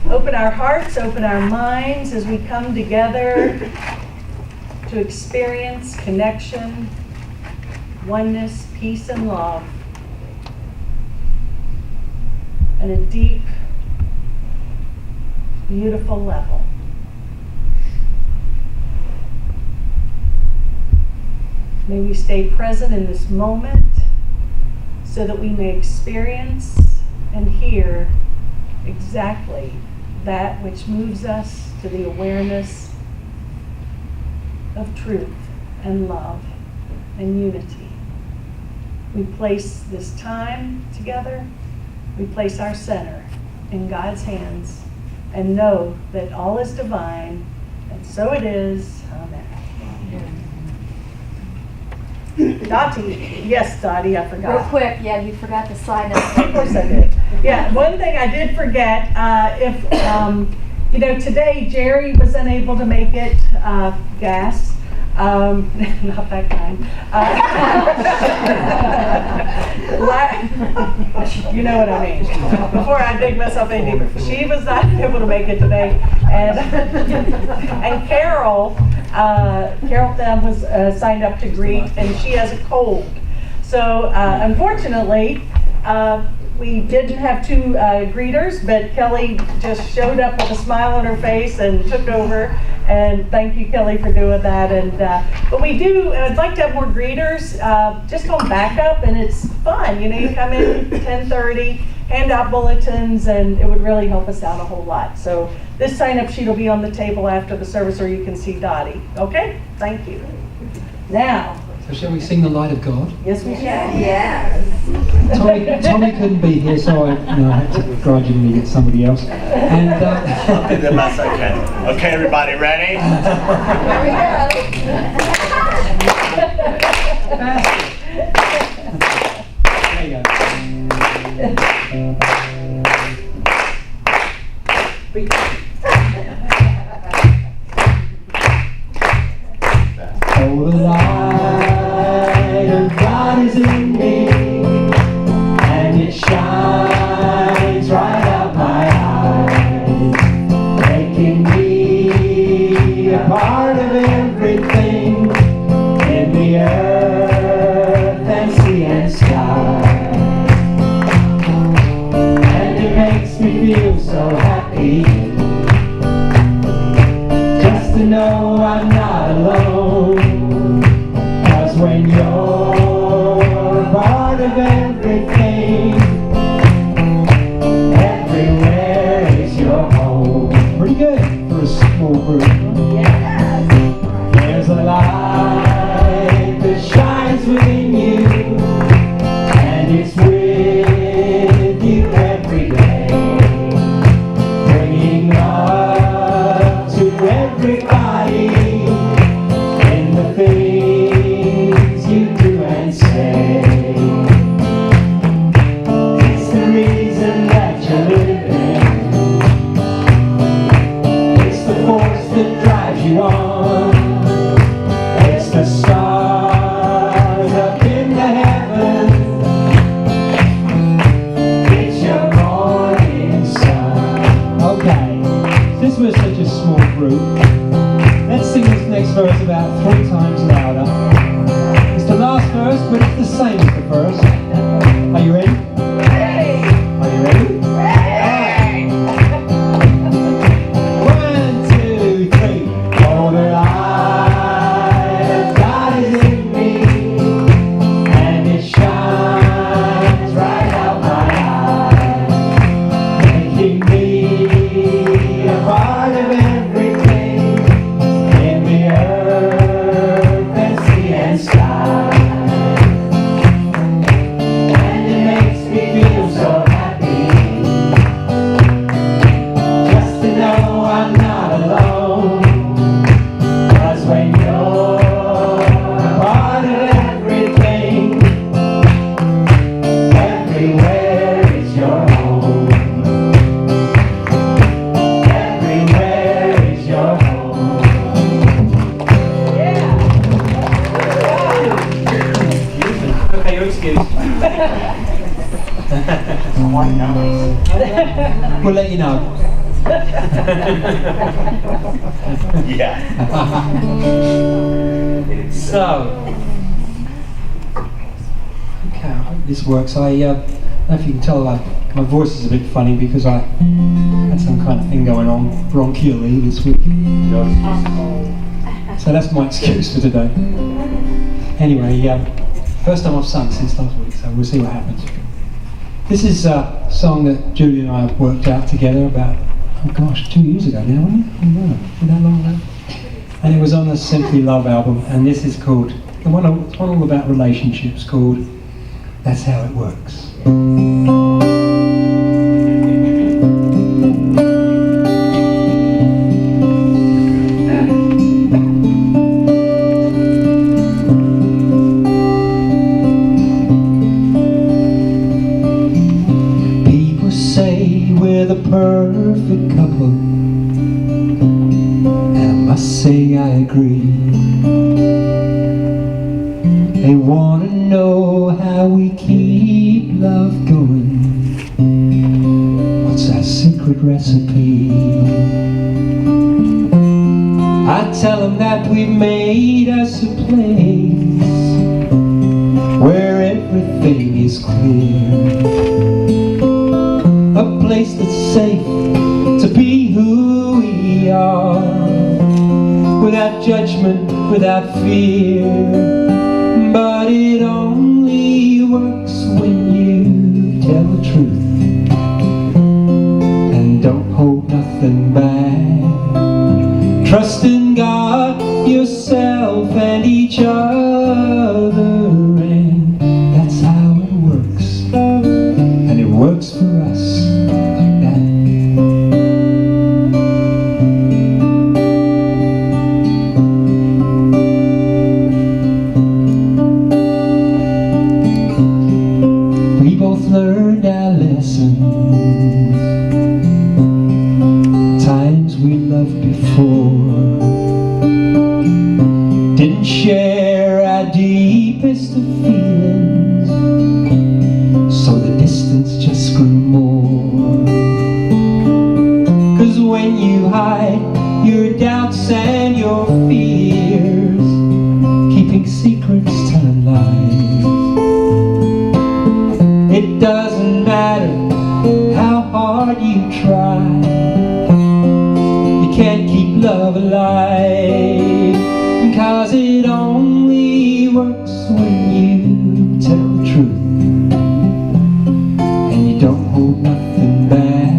open our hearts, open our minds as we come together to experience connection, oneness, peace, and love, at a deep, beautiful level. May we stay present in this moment so that we may experience and hear exactly that which moves us to the awareness of truth and love and unity. We place this time together, we place our center in God's hands and know that all is divine, and so it is. Amen. Dottie, yes, Dottie, I forgot. Real quick, yeah, you forgot to sign up. Of course I did. Yeah, one thing I did forget, today Jerry was unable to make it, gas. Not that kind. You know what I mean. Before I dig myself in deeper, she was not able to make it today, and Carol Thum was signed up to greet, and she has a cold. So unfortunately, we didn't have two greeters, but Kelly just showed up with a smile on her face and took over. And thank you, Kelly, for doing that. And but we do. I'd like to have more greeters, just on backup, and it's fun. You come in 10:30, hand out bulletins, and it would really help us out a whole lot. So this sign-up sheet will be on the table after the service, or you can see Dottie. Okay? Thank you. Now. So shall we sing the Light of God? Yes, we shall. Yes. Tommy couldn't be here, so I had to grudgingly get somebody else. And I'll do the best I can. Okay, everybody, ready? Here we oh, the light of God is in me, and it shines right out my eyes, making me a part of everything in the earth and sea and sky. And it makes me feel so happy, just to know I'm not alone. When you're a part of everything, everywhere is your home. Pretty good for a small group. Yes. There's a light that shines within you, and it's with you every day, bringing love to everybody in the things you do and say. It's the reason that you're living. It's the force that drives you on. It's the stars up in the heavens. It's your morning sun. Okay, since we're such a small group, let's sing this next verse about 3 times louder. It's the last verse, but it's the same as the first. Are you ready? Ready! Are you ready? Ready! 1, 2, 3. Oh, the light of God is in me, and it shines right out my eyes, making me a part of everything in the earth and sea and sky. And it makes me feel so happy, just to know I'm not alone. 'Cause when you're a part of everything, everywhere is your home. Everywhere is your home. Okay, you're excused. We'll let you know. Yeah. So, okay, I hope this works. I don't know if you can tell, my voice is a bit funny because I had some kind of thing going on bronchially this week. So that's my excuse for today. Anyway, first time I've sung since last week, so we'll see what happens. This is a song that Julie and I have worked out together about, oh gosh, 2 years ago now, wasn't it? Oh no, was that long ago? And it was on the Simply Love album, and this is called, it's one all about relationships, called That's How It Works. People say we're the perfect couple, and I must say I agree. They want to know how we keep love going. What's our secret recipe? I tell them that we've made us a place where everything is clear, a place that's safe to be who we are, without judgment, without fear. But it only works when you tell the truth and don't hold nothing back. Trust in God, yourself, and each other, and that's how it works. And it works for us like that. Learned our lessons, times we loved before, didn't share our deepest of feelings, so the distance just grew more. 'Cause when you hide your doubts and your fears, keeping secrets, telling lies, it doesn't matter how hard you try, you can't keep love alive, because it only works when you tell the truth and you don't hold nothing back.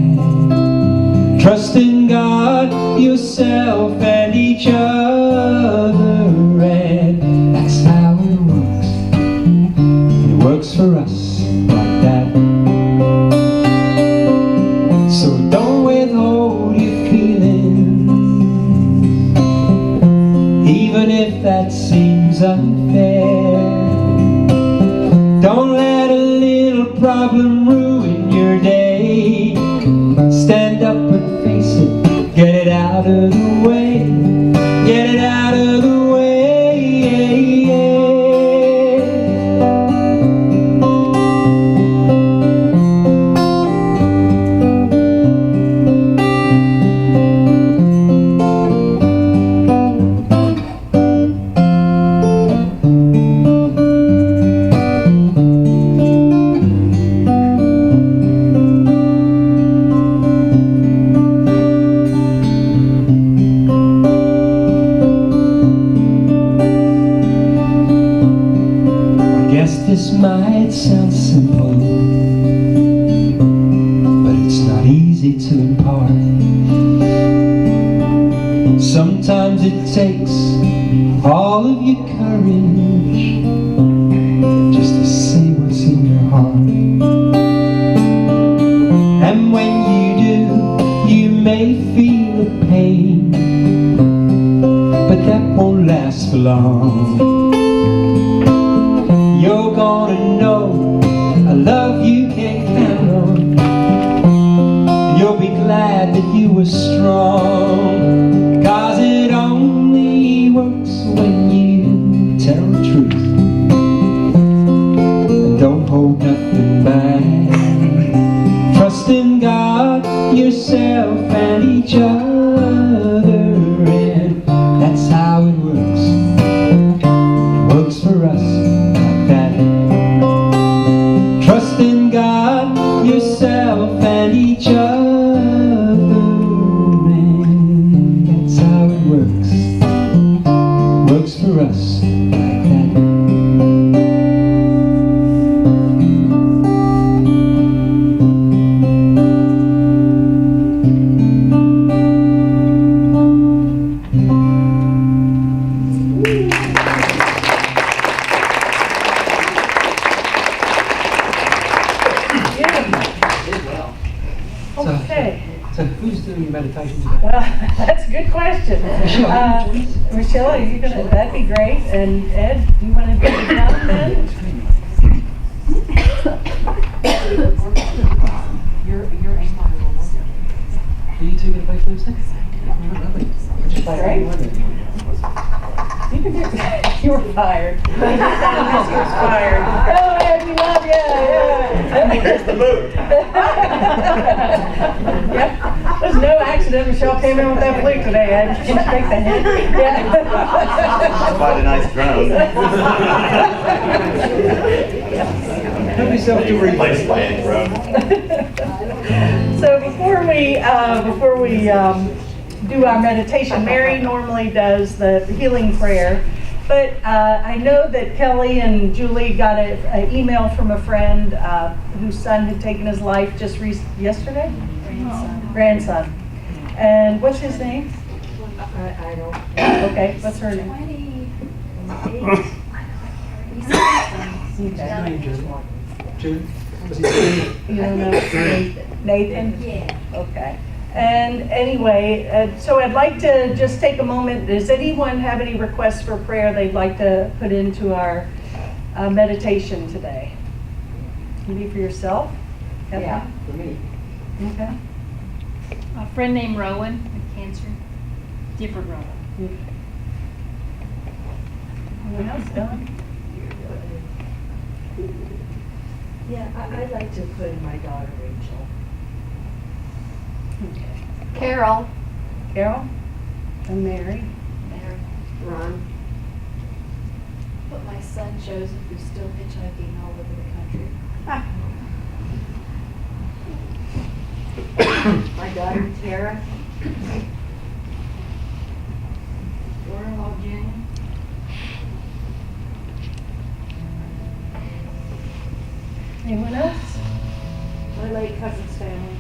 Trust in God, yourself, and each other, and that's how it works. It works for us. So don't withhold your feelings, even if that seems unfair. Don't let a little problem ruin your day. Stand up and face it, get it out of the way, get it out of the way. This might sound simple, but it's not easy to impart. Sometimes it takes all of your courage just to say what's in your heart. And when you do, you may feel the pain, but that won't last for long. You're gonna know a love you can count on. You'll be glad that you were strong, 'cause it only works when you tell the truth and don't hold nothing back. Trust in God, yourself, and each other, and that's how it works. It works for us like that. Trust in God, yourself, and each other, and that's how it works. It works for us like that. Okay. So who's doing your meditation today? Well, that's a good question. Michelle, are you gonna, that'd be great. And Ed, do you wanna do the drum then? Are you two going to play flute next? Lovely. Just play Great. one. You can do, you were fired. You was fired. Oh, Ed, we love you, yeah. Here's the move. Yeah, there's no accident. Michelle came in with that flute today, Ed. Can you take the hint? Yeah. Quite a nice drone. Help yourself to read. Place by Ed drone. So before we do our meditation, Mary normally does the healing prayer, but I know that Kelly and Julie got an email from a friend whose son had taken his life just yesterday? Grandson. And what's his name? I don't. Okay, what's her name? 28. Okay. June? Was he saying? You don't know? Nathan? Yeah. Okay. And anyway, so I'd like to just take a moment. Does anyone have any requests for prayer they'd like to put into our meditation today? Maybe for yourself? Yeah. For me. Okay. A friend named Rowan with cancer. Different Rowan. Anyone else, Don? Yeah, I'd like to put in my daughter Rachel. Okay. Carol. Carol? And Mary? Mary. Ron. But my son Joseph, who's still hitchhiking all over the country. My daughter Tara. Laura June. Anyone else? My late cousin's family.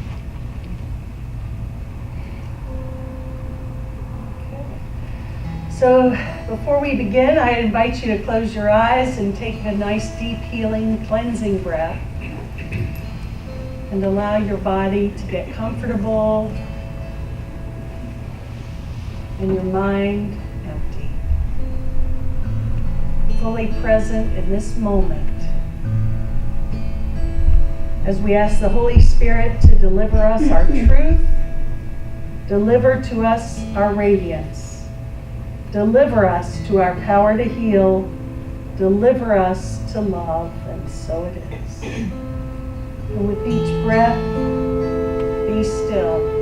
So before we begin, I invite you to close your eyes and take a nice deep healing cleansing breath and allow your body to get comfortable and your mind empty. Fully present in this moment as we ask the Holy Spirit to deliver us our truth, deliver to us our radiance, deliver us to our power to heal, deliver us to love, and so it is. And with each breath, be still.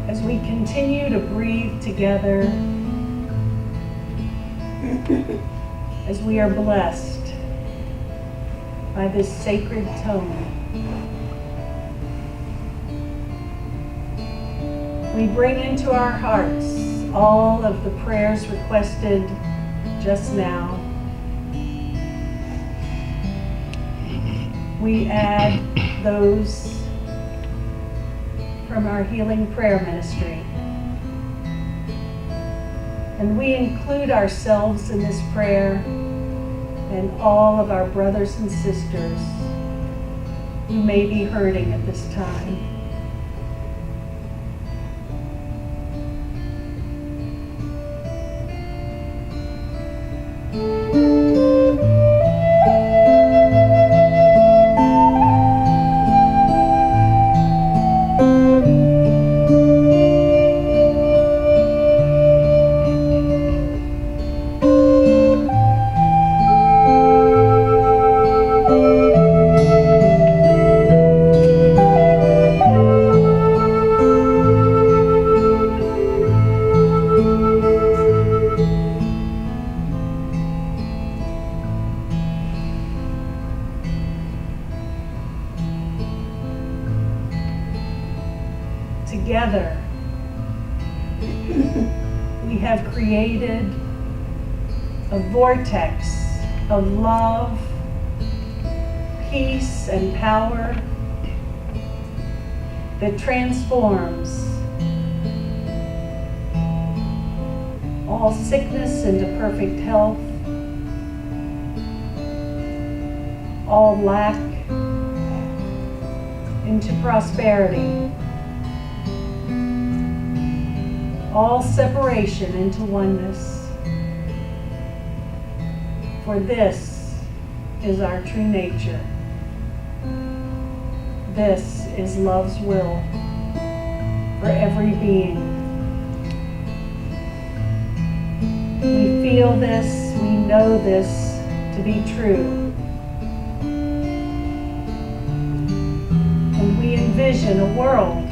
As we continue to breathe together, as we are blessed by this sacred tone, We bring into our hearts all of the prayers requested just now. We add those from our healing prayer ministry. And we include ourselves in this prayer and all of our brothers and sisters who may be hurting at this time. Together, we have created a vortex of love, peace, and power that transforms all sickness into perfect health, all lack into prosperity, all separation into oneness. For this is our true nature. This is love's will for every being. We feel this, we know this to be true. And we envision a world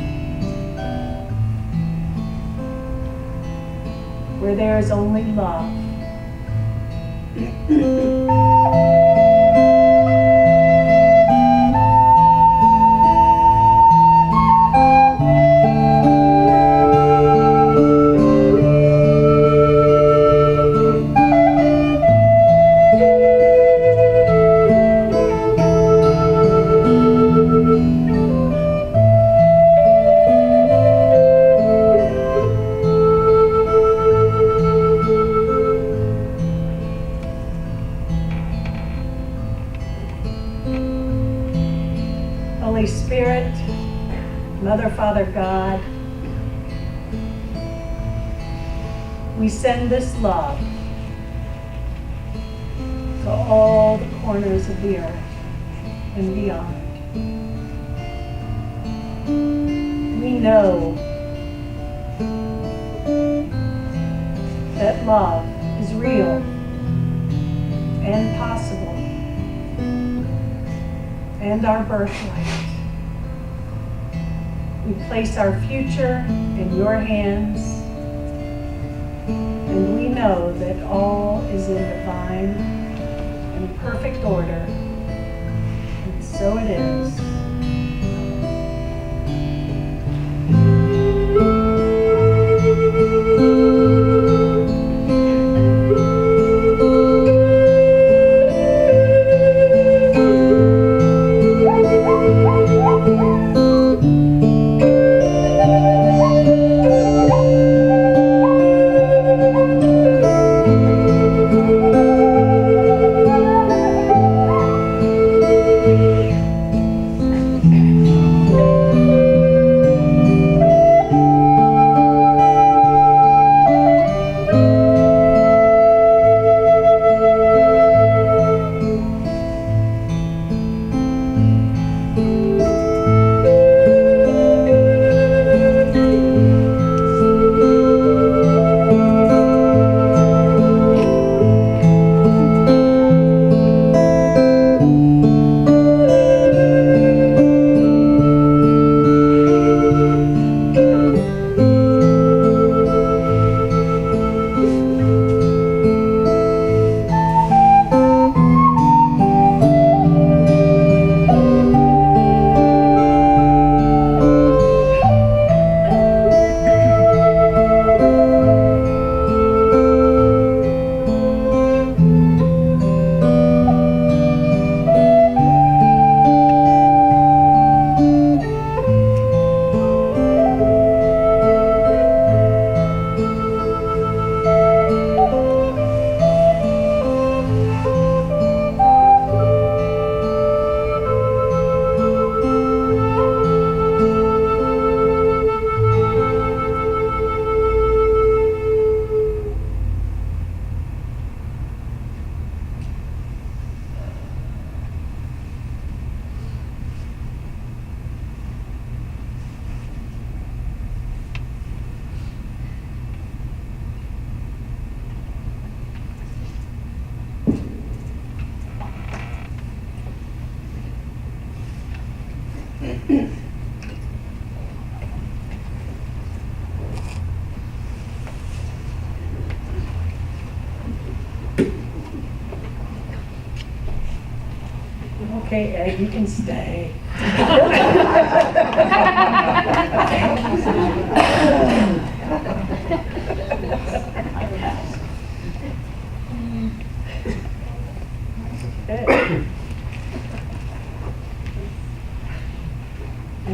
where there is only love. Holy Spirit, Mother, Father, God, we send this love to all the corners of the earth and beyond. We know that love is real and possible and our birthright. We place our future in your hands, and we know that all is in divine and perfect order, and so it is. okay, Ed, you can stay.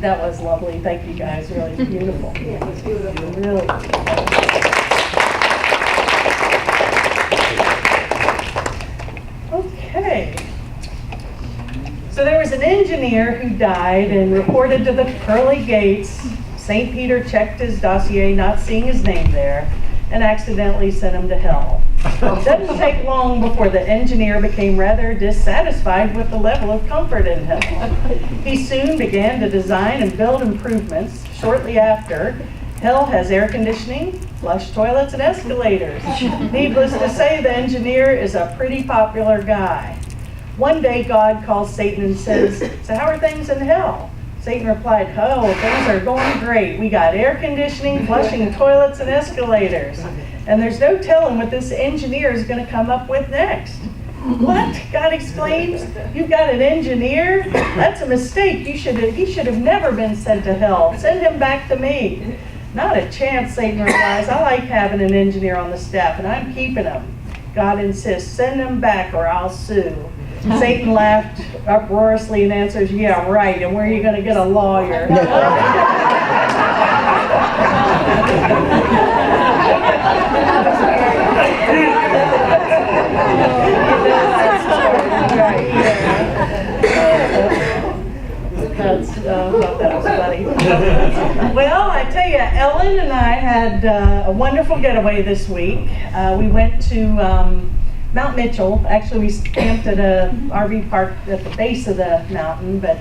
That was lovely. Thank you guys. Really beautiful. Yeah, it was beautiful. Really. Okay. So there was an engineer who died and reported to the pearly gates. St. Peter checked his dossier, not seeing his name there, and accidentally sent him to hell. It didn't take long before the engineer became rather dissatisfied with the level of comfort in hell. He soon began to design and build improvements. Shortly after, hell has air conditioning, flush toilets, and escalators. Needless to say, the engineer is a pretty popular guy. One day, God calls Satan and says, "So how are things in hell?" Satan replied, "Oh, things are going great. We got air conditioning, flushing toilets, and escalators. And there's no telling what this engineer is going to come up with next." "What?" God exclaims. "You've got an engineer? That's a mistake. He should have never been sent to hell. Send him back to me." "Not a chance," Satan replies. "I like having an engineer on the staff, and I'm keeping him." God insists, "Send him back or I'll sue." Satan laughed uproariously and answers, "Yeah, right. And where are you going to get a lawyer?" That was funny. Well, I tell you, Ellen and I had a wonderful getaway this week. We went to Mount Mitchell. Actually, we camped at a RV park at the base of the mountain, but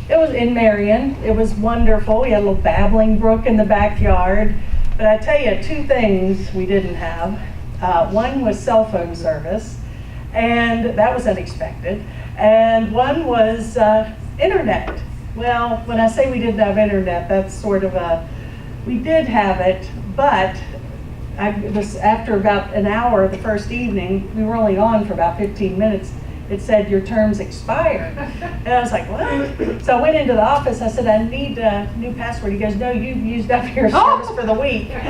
it was in Marion. It was wonderful. We had a little babbling brook in the backyard. But I tell you, two things we didn't have. One was cell phone service, and that was unexpected. And one was internet. Well, when I say we didn't have internet, that's sort of we did have it, but it was after about an hour the first evening. We were only on for about 15 minutes. It said, "Your terms expired." And I was like, "What?" So I went into the office. I said, "I need a new password." He goes, "No, you've used up your service for the week." And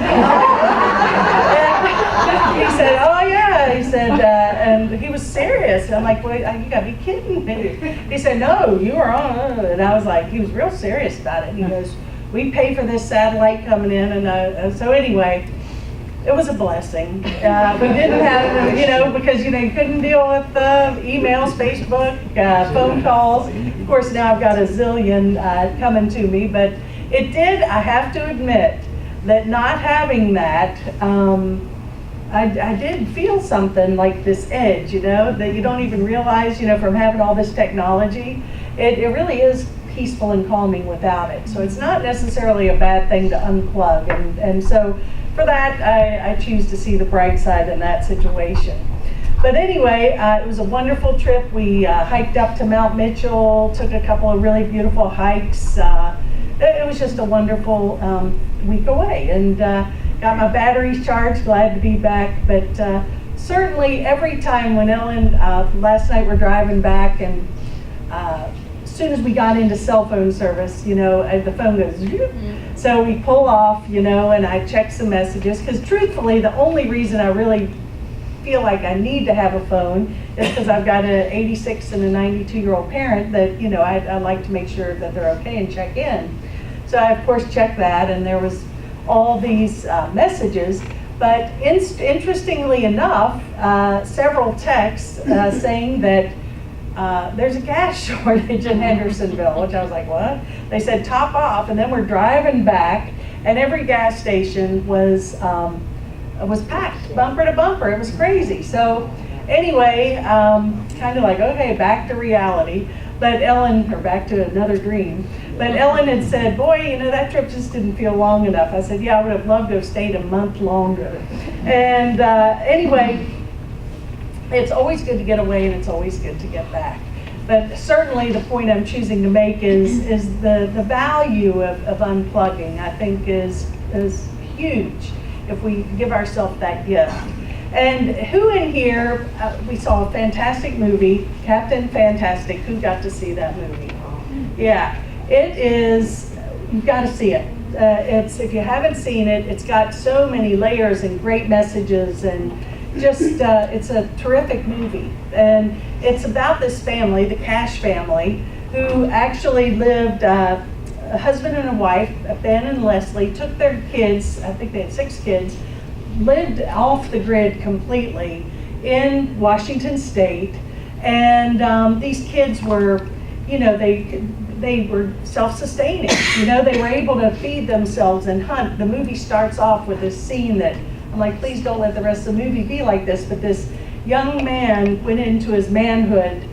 he said, "Oh yeah." He said, and he was serious. I'm like, "Wait, you gotta be kidding me." He said, "No, you are on." And I was like, he was real serious about it. And he goes, "We pay for this satellite coming in." And so anyway, it was a blessing. We didn't have, because, you couldn't deal with emails, Facebook, phone calls. Of course, now I've got a zillion coming to me, but it did, I have to admit, that not having that, I did feel something like this edge, that you don't even realize, from having all this technology. It really is peaceful and calming without it. So it's not necessarily a bad thing to unplug. And so, for that, I choose to see the bright side in that situation. But anyway, it was a wonderful trip. We hiked up to Mount Mitchell, took a couple of really beautiful hikes. It was just a wonderful week away, and got my batteries charged, glad to be back. But certainly every time when Ellen, last night we're driving back, and as soon as we got into cell phone service, the phone goes, so we pull off, and I check some messages, because truthfully, the only reason I really feel like I need to have a phone is because I've got an 86 and a 92-year-old parent that, I like to make sure that they're okay and check in. So I, of course, checked that, and there was all these messages, but interestingly enough, several texts saying that there's a gas shortage in Hendersonville, which I was like, what? They said top off, and then we're driving back, and every gas station was packed, bumper to bumper. It was crazy. So anyway, kind of like, okay, back to reality. But Ellen, or back to another dream. But Ellen had said, "Boy, that trip just didn't feel long enough." I said, "Yeah, I would have loved to have stayed a month longer." And anyway, it's always good to get away, and it's always good to get back. But certainly the point I'm choosing to make is the value of unplugging, I think, is huge if we give ourselves that gift. And who in here, we saw a fantastic movie, Captain Fantastic. Who got to see that movie? Yeah, it is, you've got to see it. If you haven't seen it, it's got so many layers and great messages, and just, it's a terrific movie. And it's about this family, the Cash family, who actually lived, a husband and a wife, Ben and Leslie, took their kids, I think they had 6 kids, lived off the grid completely in Washington State. And these kids were, you know, they were self-sustaining. You know, they were able to feed themselves and hunt. The movie starts off with this scene that I'm like, please don't let the rest of the movie be like this. But this young man went into his manhood.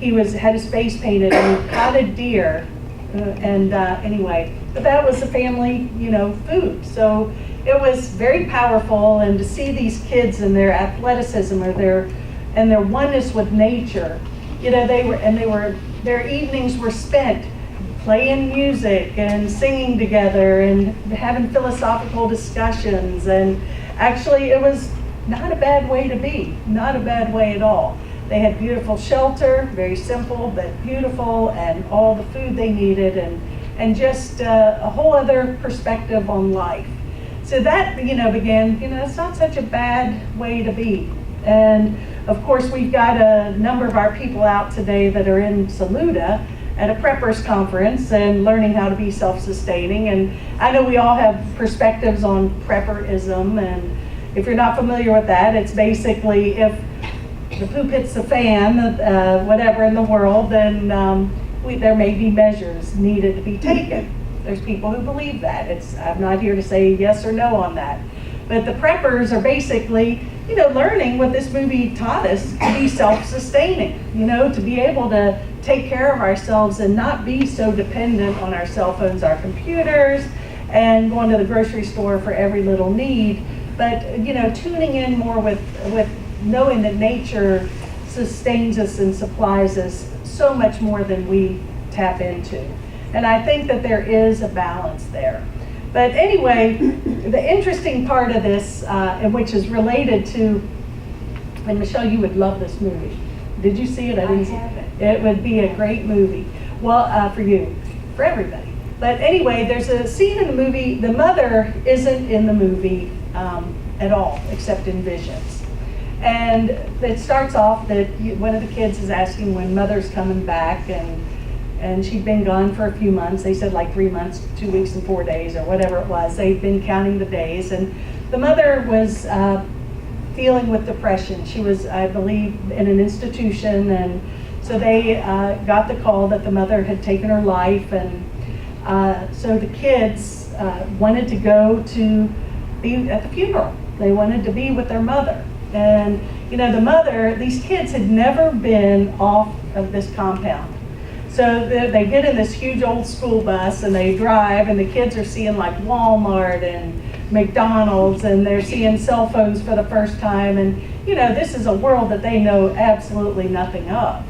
He had his face painted and he caught a deer. Anyway, but that was the family, you know, food. So it was very powerful, and to see these kids and their athleticism or their oneness with nature, you know, their evenings were spent playing music and singing together and having philosophical discussions. And actually, it was not a bad way to be, not a bad way at all. They had beautiful shelter, very simple but beautiful, and all the food they needed, and just a whole other perspective on life. So that, you know, began, you know, it's not such a bad way to be. And of course, we've got a number of our people out today that are in Saluda at a preppers conference and learning how to be self-sustaining. And I know we all have perspectives on prepperism, and if you're not familiar with that, it's basically if the poop hits the fan, whatever in the world, then there may be measures needed to be taken. There's people who believe that. I'm not here to say yes or no on that. But the preppers are basically, you know, learning what this movie taught us, to be self-sustaining, you know, to be able to take care of ourselves and not be so dependent on our cell phones, our computers, and going to the grocery store for every little need. But, you know, tuning in more with knowing that nature sustains us and supplies us so much more than we tap into. And I think that there is a balance there. But anyway, the interesting part of this, and which is related to, and Michelle, you would love this movie. Did you see it? I haven't. It would be a great movie. Well, for you, for everybody. But anyway, there's a scene in the movie, the mother isn't in the movie at all, except in visions. And it starts off that one of the kids is asking when mother's coming back, and she'd been gone for a few months. They said like 3 months, 2 weeks and 4 days, or whatever it was. They'd been counting the days, and the mother was dealing with depression. She was, I believe, in an institution, and so they got the call that the mother had taken her life, and so the kids wanted to go to be at the funeral. They wanted to be with their mother. And, you know, the mother, these kids had never been off of this compound. So they get in this huge old school bus and they drive, and the kids are seeing like Walmart and McDonald's, and they're seeing cell phones for the first time. And, you know, this is a world that they know absolutely nothing of.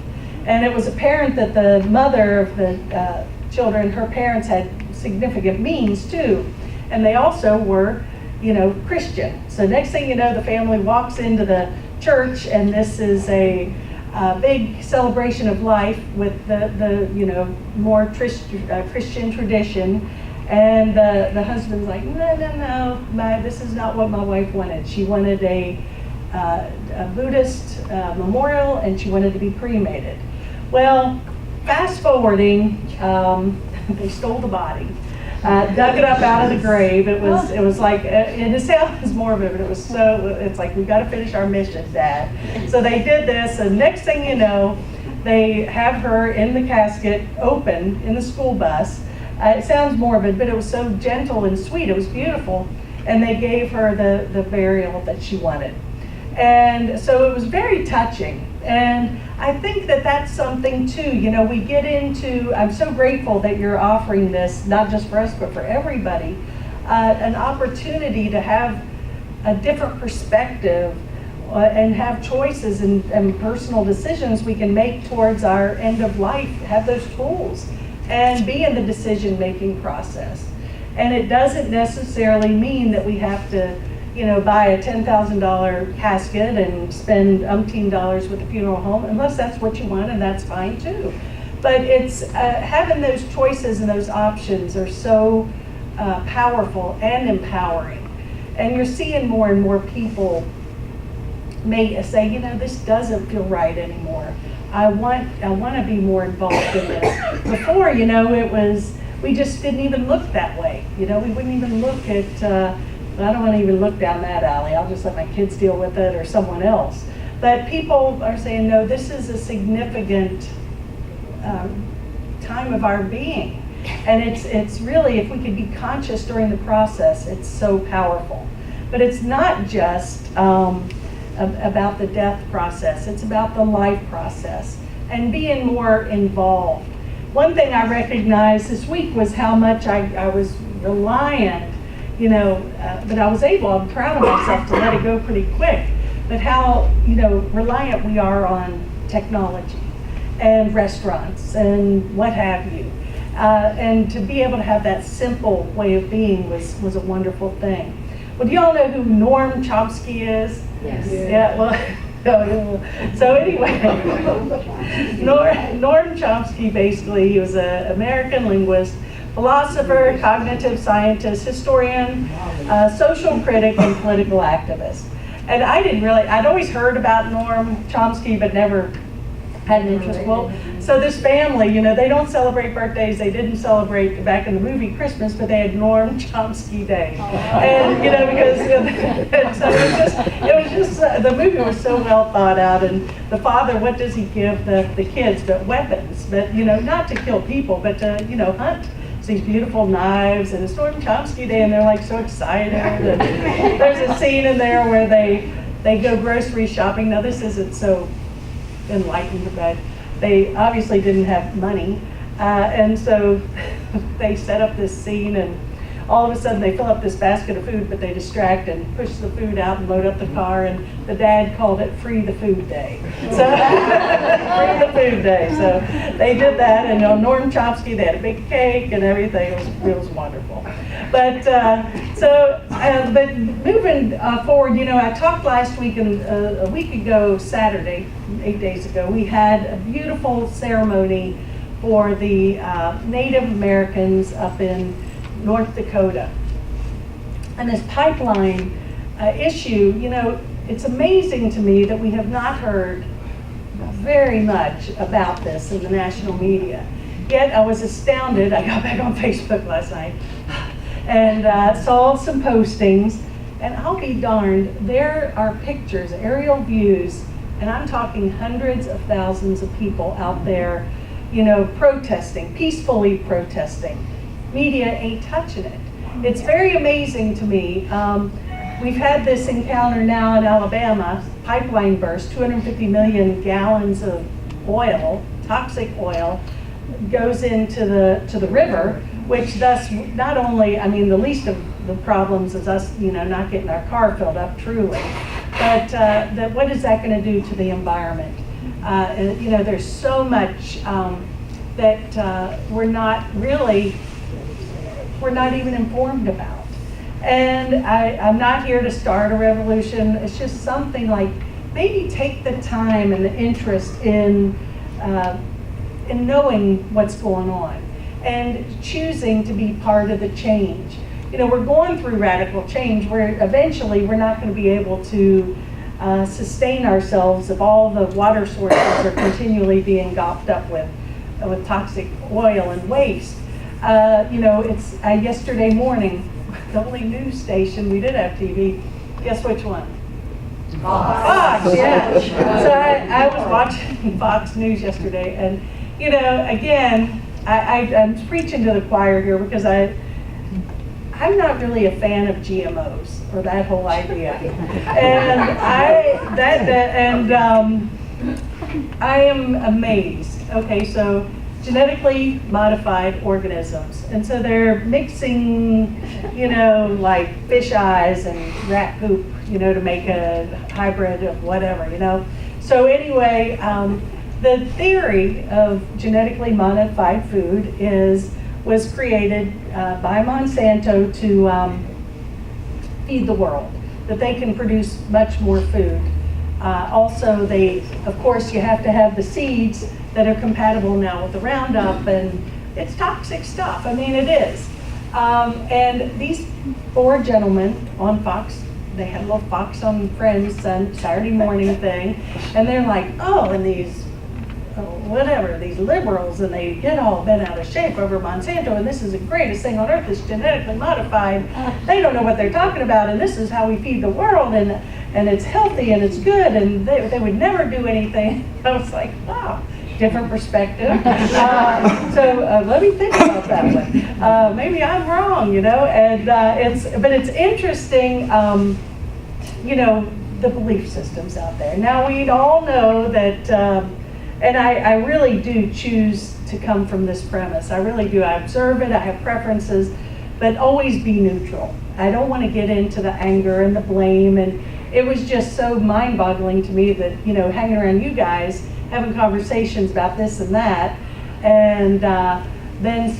And it was apparent that the mother of the children, her parents had significant means too. And they also were, you know, Christian. So next thing you know, the family walks into the church, and this is a big celebration of life with the you know, more Christian tradition. And the husband's like, no, this is not what my wife wanted. She wanted a Buddhist memorial, and she wanted to be cremated. Well, fast forwarding, they stole the body. Dug it up out of the grave. It was like, and it sounds morbid, but it's like, we've got to finish our mission, Dad. So they did this, and next thing you know, they have her in the casket, open in the school bus. It sounds morbid, but it was so gentle and sweet. It was beautiful, and they gave her the burial that she wanted. And so it was very touching. And I think that that's something too, you know, we get into, I'm so grateful that you're offering this, not just for us, but for everybody, an opportunity to have a different perspective and have choices and personal decisions we can make towards our end of life, have those tools, and be in the decision-making process. And it doesn't necessarily mean that we have to buy a $10,000 casket and spend umpteen dollars with the funeral home, unless that's what you want, and that's fine too. But it's having those choices and those options are so powerful and empowering. And you're seeing more and more people may say, this doesn't feel right anymore. I want to be more involved in this. Before, we just didn't even look that way. We wouldn't even look at, I don't want to even look down that alley. I'll just let my kids deal with it or someone else. But people are saying, no, this is a significant time of our being. And it's really, if we could be conscious during the process, it's so powerful. But it's not just about the death process, it's about the life process and being more involved. One thing I recognized this week was how much I was reliant, but I was able, I'm proud of myself to let it go pretty quick, but how, reliant we are on technology and restaurants and what have you. And to be able to have that simple way of being was a wonderful thing. Well, do y'all know who Noam Chomsky is? Yes. Yeah, well, so anyway, Noam Chomsky, basically, he was an American linguist, philosopher, cognitive scientist, historian, social critic, and political activist. And I'd always heard about Noam Chomsky, but never had an interest. Well, so this family, they don't celebrate birthdays. They didn't celebrate back in the movie Christmas, but they had Noam Chomsky Day. And because and so it was just the movie was so well thought out. And the father, what does he give the kids? But weapons, but not to kill people, but to hunt. So these beautiful knives, and it's Noam Chomsky Day, and they're like so excited. And there's a scene in there where they go grocery shopping. Now this isn't so enlightened, but they obviously didn't have money, and so they set up this scene, and all of a sudden they fill up this basket of food, but they distract and push the food out and load up the car, and the dad called it Free the Food Day. So Free the Food Day. So they did that, and on Noam Chomsky they had a big cake and everything. It was wonderful. But but moving forward, I talked last week, and a week ago Saturday, 8 days ago, we had a beautiful ceremony for the Native Americans up in North Dakota. And this pipeline issue, it's amazing to me that we have not heard very much about this in the national media. Yet I was astounded. I got back on Facebook last night and saw some postings, and I'll be darned, there are pictures, aerial views, and I'm talking hundreds of thousands of people out there, protesting, peacefully protesting. Media ain't touching it. It's very amazing to me. We've had this encounter now in Alabama, pipeline burst, 250 million gallons of oil, toxic oil, goes into the river, which thus not only, the least of the problems is us, not getting our car filled up truly, but what is that going to do to the environment? There's so much that we're not even informed about. And I'm not here to start a revolution. It's just something like maybe take the time and the interest in knowing what's going on and choosing to be part of the change. We're going through radical change where eventually we're not going to be able to sustain ourselves if all the water sources are continually being gobbled up with toxic oil and waste. It's yesterday morning, the only news station, we did have TV, guess which one? Fox, yeah. So I was watching Fox News yesterday, and again, I'm preaching to the choir here because I'm not really a fan of GMOs or that whole idea, and I am amazed. Okay, so genetically modified organisms, and so they're mixing, like fish eyes and rat poop, to make a hybrid of whatever, So anyway, the theory of genetically modified food was created by Monsanto to feed the world. that they can produce much more food. Also, of course, you have to have the seeds that are compatible now with the Roundup, and it's toxic stuff. I mean, it is. And these 4 gentlemen on Fox, they had a little Fox on Friends Saturday morning thing, and they're like, oh, and these liberals, and they get all bent out of shape over Monsanto, and this is the greatest thing on earth, it's genetically modified. They don't know what they're talking about, and this is how we feed the world, and it's healthy and it's good, and they would never do anything. I was like, wow, different perspective. So let me think about that one. Maybe I'm wrong, and but it's interesting, the belief systems out there. Now we all know that, and I really do choose to come from this premise. I really do. I observe it, I have preferences, but always be neutral. I don't want to get into the anger and the blame, and it was just so mind-boggling to me that, hanging around you guys, having conversations about this and that, and then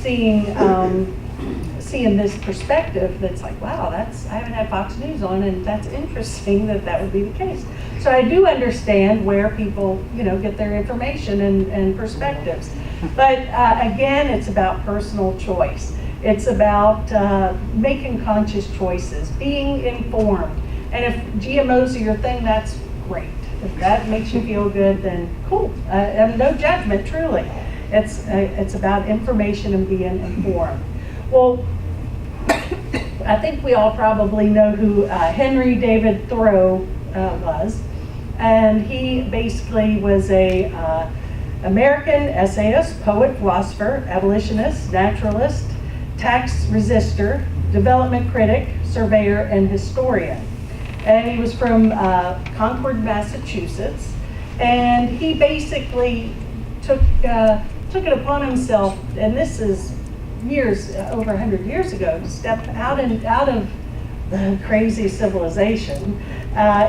seeing this perspective that's like, wow, I haven't had Fox News on, and that's interesting that would be the case. So I do understand where people, get their information and perspectives. But again, it's about personal choice. It's about making conscious choices, being informed. And if GMOs are your thing, that's great. If that makes you feel good, then cool. No judgment, truly. It's about information and being informed. Well, I think we all probably know who Henry David Thoreau was. And he basically was a American essayist, poet, philosopher, abolitionist, naturalist, tax resistor, development critic, surveyor, and historian. And he was from Concord, Massachusetts. And he basically took it upon himself, and this is over 100 years ago, to step out of the crazy civilization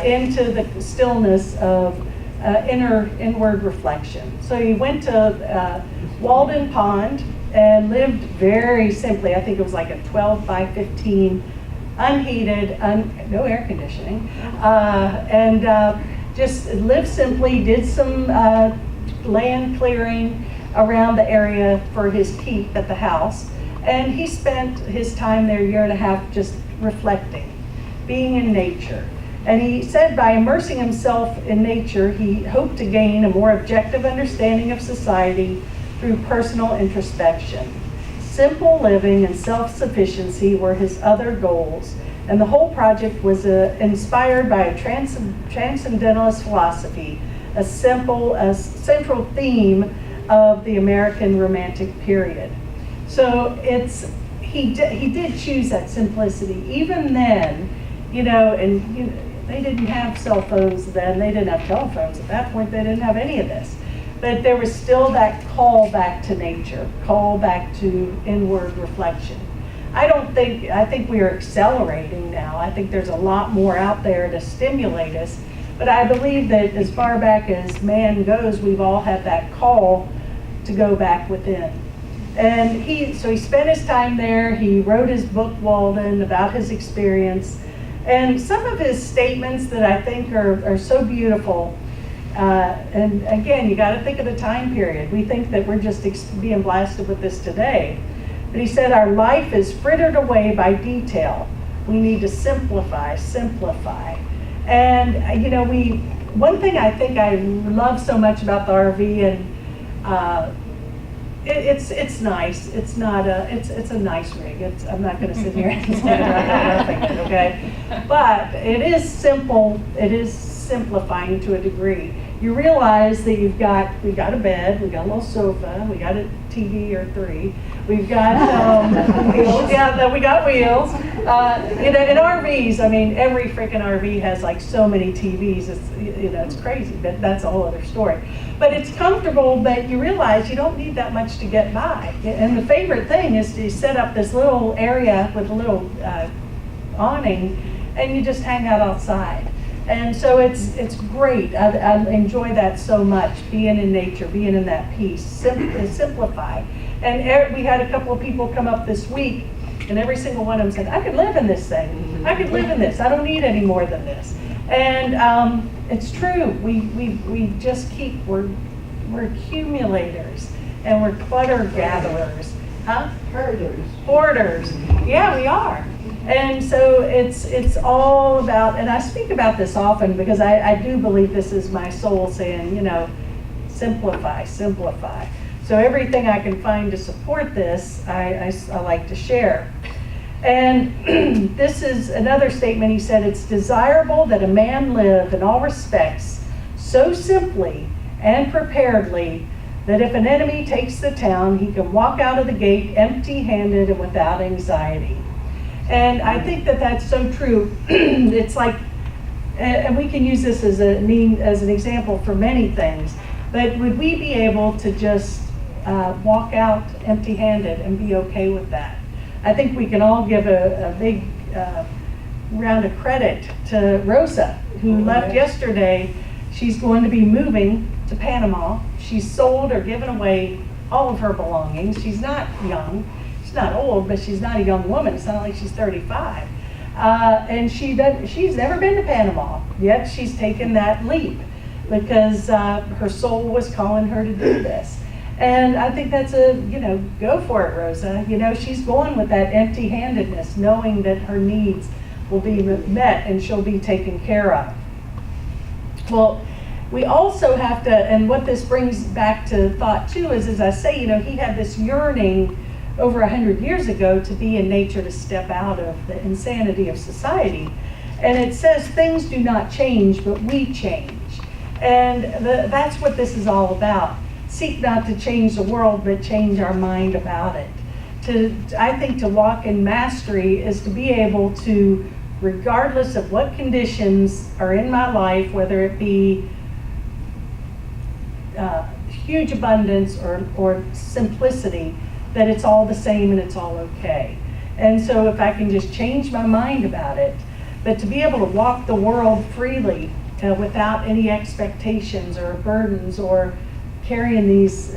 into the stillness of inward reflection. So he went to Walden Pond and lived very simply. I think it was like a 12 by 15, unheated, no air conditioning, and just lived simply, did some land clearing around the area for his keep at the house. And he spent his time there, 1.5 years, just reflecting, being in nature. And he said by immersing himself in nature, he hoped to gain a more objective understanding of society through personal introspection. Simple living and self-sufficiency were his other goals, and the whole project was inspired by a transcendentalist philosophy, a central theme of the American Romantic period. So he did choose that simplicity. Even then, they didn't have cell phones then, they didn't have telephones at that point, they didn't have any of this. But there was still that call back to nature, call back to inward reflection. I think we are accelerating now. I think there's a lot more out there to stimulate us. But I believe that as far back as man goes, we've all had that call to go back within. And so he spent his time there. He wrote his book, Walden, about his experience. And some of his statements that I think are so beautiful. And again, you got to think of the time period. We think that we're just being blasted with this today. But he said, our life is frittered away by detail. We need to simplify. And one thing I think I love so much about the RV, and it's nice. It's a nice rig. I'm not going to sit here and stand around roughing it, okay? But it is simple. It is simplifying to a degree. You realize that we got a bed, we got a little sofa, we got a TV or 3, we've got wheels. Yeah, we got wheels. In RVs, I mean, every freaking RV has like so many TVs. It's crazy, but that's a whole other story. But it's comfortable, but you realize you don't need that much to get by. And the favorite thing is to set up this little area with a little awning, and you just hang out outside. And so it's great. I enjoy that so much, being in nature, being in that peace, simplify. And we had a couple of people come up this week And every single one of them said, I could live in this thing. I could live in this. I don't need any more than this. And it's true. We just we're accumulators and we're clutter gatherers. Huh? Hoarders. Yeah, we are. And so it's all about, and I speak about this often because I do believe this is my soul saying, simplify, simplify. So everything I can find to support this, I like to share. And this is another statement. He said, it's desirable that a man live in all respects so simply and preparedly that if an enemy takes the town, he can walk out of the gate empty-handed and without anxiety. And I think that that's so true. It's like, and we can use this as an example for many things, but would we be able to just walk out empty-handed and be okay with that? I think we can all give a big round of credit to Rosa, who left yesterday. She's going to be moving to Panama. She's sold or given away all of her belongings. She's not young. She's not old, but she's not a young woman. It's not like she's 35. And she's never been to Panama, yet she's taken that leap because her soul was calling her to do this. And I think that's go for it, Rosa. She's going with that empty-handedness, knowing that her needs will be met and she'll be taken care of. Well, we also have to, and what this brings back to thought too is, as I say, he had this yearning over 100 years ago to be in nature, to step out of the insanity of society. And it says things do not change, but we change. And that's what this is all about. Seek not to change the world, but change our mind about it. I think to walk in mastery is to be able to, regardless of what conditions are in my life, whether it be huge abundance or simplicity, that it's all the same and it's all okay. And so if I can just change my mind about it, but to be able to walk the world freely without any expectations or burdens or carrying these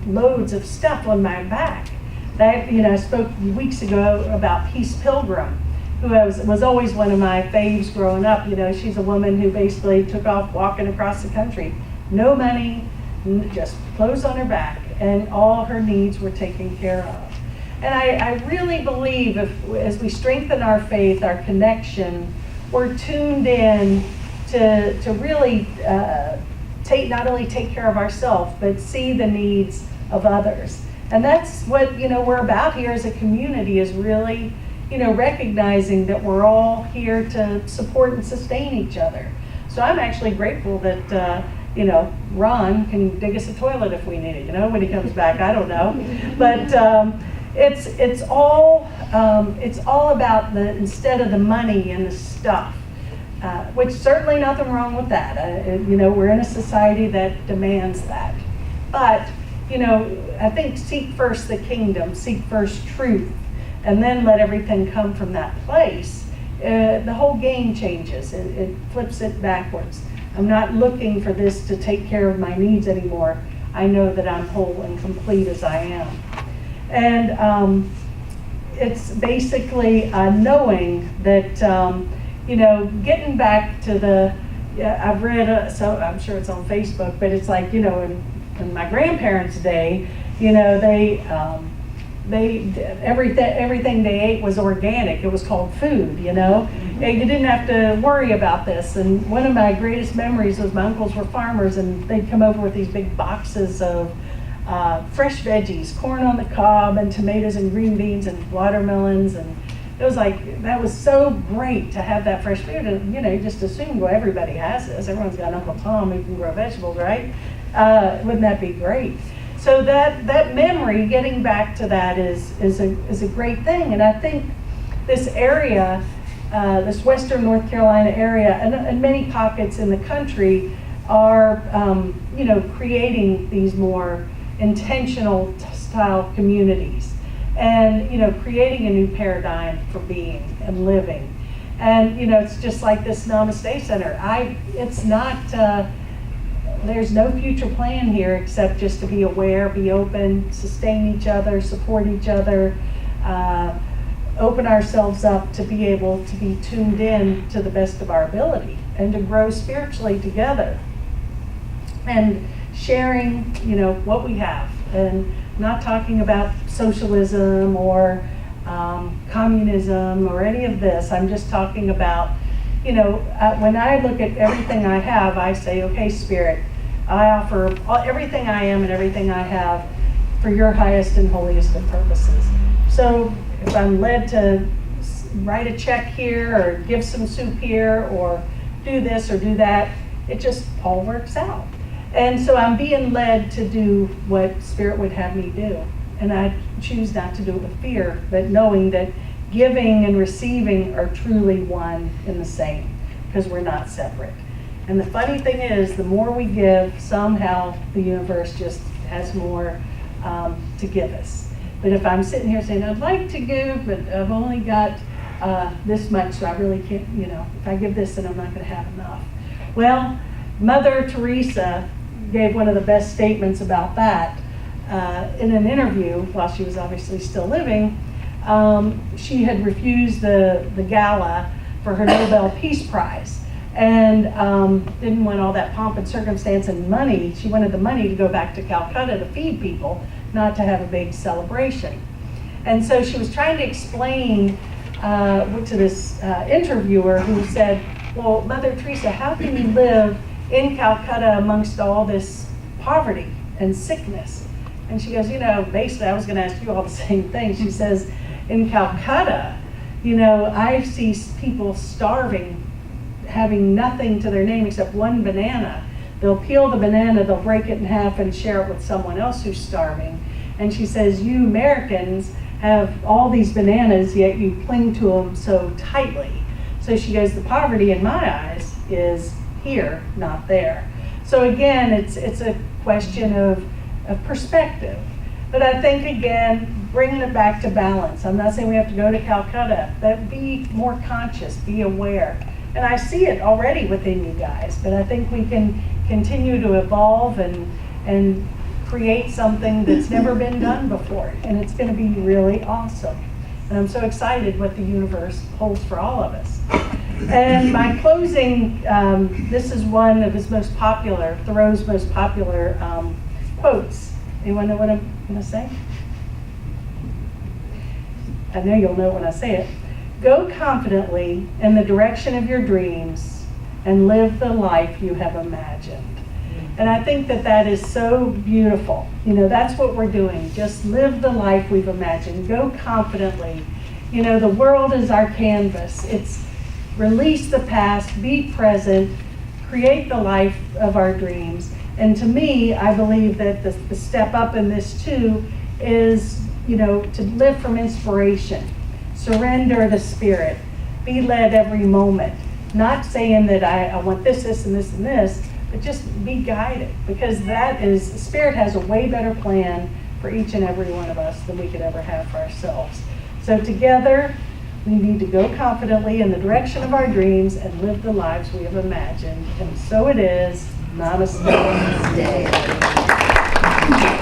loads of stuff on my back. I spoke weeks ago about Peace Pilgrim, who was always one of my faves growing up. She's a woman who basically took off walking across the country. No money, just clothes on her back, and all her needs were taken care of. And I really believe as we strengthen our faith, our connection, we're tuned in to really not only take care of ourselves, but see the needs of others. And that's what we're about here as a community, is really recognizing that we're all here to support and sustain each other. So I'm actually grateful that Ron can dig us a toilet if we need it, when he comes back. I don't know, but it's all about instead of the money and the stuff, which certainly nothing wrong with that. We're in a society that demands that, but I think seek first the kingdom, seek first truth, and then let everything come from that place. The whole game changes. It flips it backwards. I'm not looking for this to take care of my needs anymore. I know that I'm whole and complete as I am. And it's basically knowing that, getting back to I've read, so I'm sure it's on Facebook, but it's like, in my grandparents' day, everything they ate was organic. It was called food, And you didn't have to worry about this. And one of my greatest memories was my uncles were farmers, and they'd come over with these big boxes of fresh veggies, corn on the cob, and tomatoes and green beans and watermelons. And it was like, that was so great to have that fresh food. And you just assume, well, everybody has this. Everyone's got Uncle Tom who can grow vegetables, right? Wouldn't that be great? So that memory, getting back to that is a great thing. And I think this area, this Western North Carolina area, and many pockets in the country are, creating these more intentional style communities, and creating a new paradigm for being and living. And it's just like this Namaste Center. It's not. There's no future plan here except just to be aware, be open, sustain each other, support each other, open ourselves up to be able to be tuned in to the best of our ability and to grow spiritually together and sharing, you know, what we have, and not talking about socialism or communism or any of this. I'm just talking about, you know, when I look at everything I have, I say, okay, Spirit, I offer everything I am and everything I have for your highest and holiest of purposes. So if I'm led to write a check here or give some soup here or do this or do that, it just all works out. And so I'm being led to do what Spirit would have me do. And I choose not to do it with fear, but knowing that giving and receiving are truly one and the same, because we're not separate. And the funny thing is, the more we give, somehow the universe just has more to give us. But if I'm sitting here saying, I'd like to give, but I've only got this much, so I really can't, you know, if I give this, then I'm not going to have enough. Well, Mother Teresa gave one of the best statements about that in an interview while she was obviously still living. She had refused the gala for her Nobel Peace Prize and didn't want all that pomp and circumstance and money. She wanted the money to go back to Calcutta to feed people, not to have a big celebration. And so she was trying to explain to this interviewer who said, well, Mother Teresa, how can you live in Calcutta amongst all this poverty and sickness? And she goes, you know, basically I was going to ask you all the same thing. She says, in Calcutta, you know, I see people starving, having nothing to their name except one banana. They'll peel the banana, they'll break it in half and share it with someone else who's starving. And she says, you Americans have all these bananas, yet you cling to them so tightly. So she goes, the poverty in my eyes is here, not there. So again, it's a question of perspective. But I think, again, bringing it back to balance. I'm not saying we have to go to Calcutta, but be more conscious, be aware. And I see it already within you guys, but I think we can continue to evolve and create something that's never been done before. And it's going to be really awesome. And I'm so excited what the universe holds for all of us. And my closing, this is one of his most popular, Thoreau's most popular quotes. Anyone know what I'm going to say? I know you'll know when I say it. Go confidently in the direction of your dreams and live the life you have imagined. And I think that that is so beautiful. You know, that's what we're doing. Just live the life we've imagined. Go confidently. You know, the world is our canvas. It's release the past, be present, create the life of our dreams. And to me, I believe that the step up in this too is, you know, to live from inspiration. Surrender the Spirit. Be led every moment. Not saying that I want this, this, and this, and this, but just be guided, because that is, Spirit has a way better plan for each and every one of us than we could ever have for ourselves. So together, we need to go confidently in the direction of our dreams and live the lives we have imagined. And so it is. Namaste. Namaste.